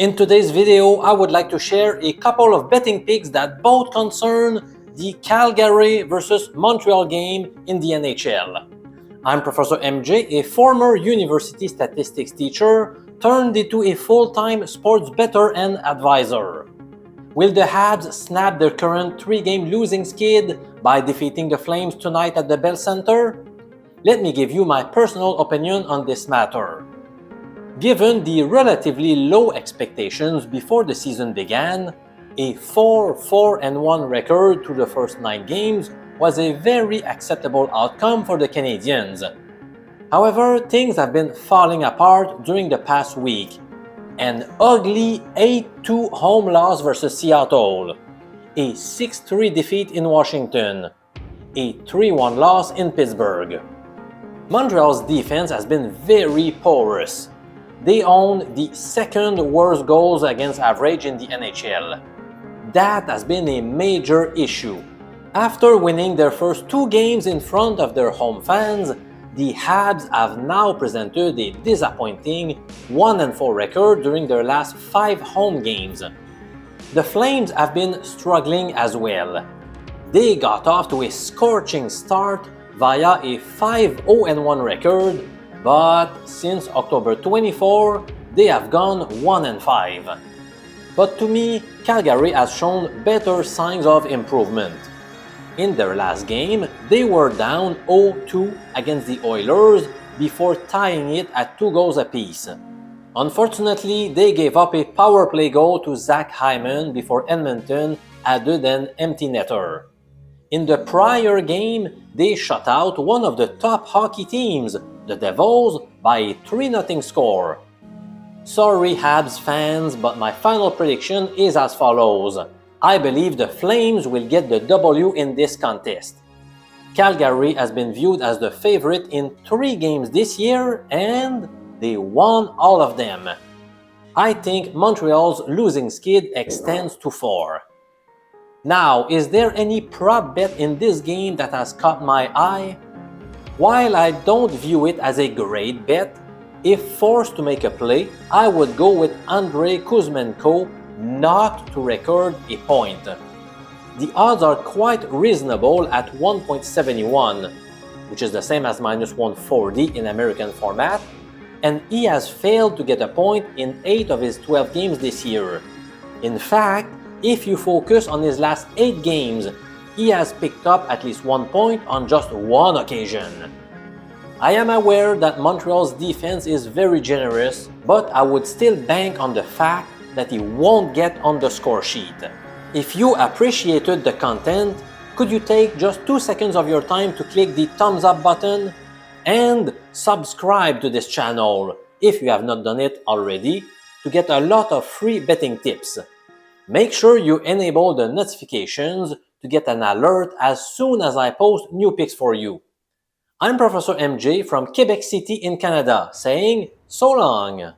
In today's video, I would like to share a couple of betting picks that both concern the Calgary versus Montreal game in the NHL. I'm Professor MJ, a former university statistics teacher turned into a full-time sports bettor and advisor. Will the Habs snap their current 3-game losing skid by defeating the Flames tonight at the Bell Center? Let me give you my personal opinion on this matter. Given the relatively low expectations before the season began, a 4-4-1 record through the first 9 games was a very acceptable outcome for the Canadiens. However, things have been falling apart during the past week. An ugly 8-2 home loss versus Seattle, a 6-3 defeat in Washington, a 3-1 loss in Pittsburgh. Montreal's defense has been very porous. They own the second worst goals against average in the NHL. That has been a major issue. After winning their first 2 games in front of their home fans, the Habs have now presented a disappointing 1-4 record during their last 5 home games. The Flames have been struggling as well. They got off to a scorching start via a 5-0-1 record, but since October 24, they have gone 1-5. But to me, Calgary has shown better signs of improvement. In their last game, they were down 0-2 against the Oilers before tying it at 2 goals apiece. Unfortunately, they gave up a power play goal to Zach Hyman before Edmonton added an empty netter. In the prior game, they shut out one of the top hockey teams, the Devils, by a 3-0 score. Sorry Habs fans, but my final prediction is as follows. I believe the Flames will get the W in this contest. Calgary has been viewed as the favorite in 3 games this year, and they won all of them. I think Montreal's losing skid extends to 4. Now, is there any prop bet in this game that has caught my eye? While I don't view it as a great bet, if forced to make a play, I would go with Andrei Kuzmenko not to record a point. The odds are quite reasonable at 1.71, which is the same as minus 140 in American format, and he has failed to get a point in 8 of his 12 games this year. In fact, if you focus on his last 8 games, he has picked up at least 1 point on just 1 occasion. I am aware that Montreal's defense is very generous, but I would still bank on the fact that he won't get on the score sheet. If you appreciated the content, could you take just 2 seconds of your time to click the thumbs up button? And subscribe to this channel if you have not done it already to get a lot of free betting tips. Make sure you enable the notifications to get an alert as soon as I post new picks for you. I'm Professor MJ from Quebec City in Canada, saying so long!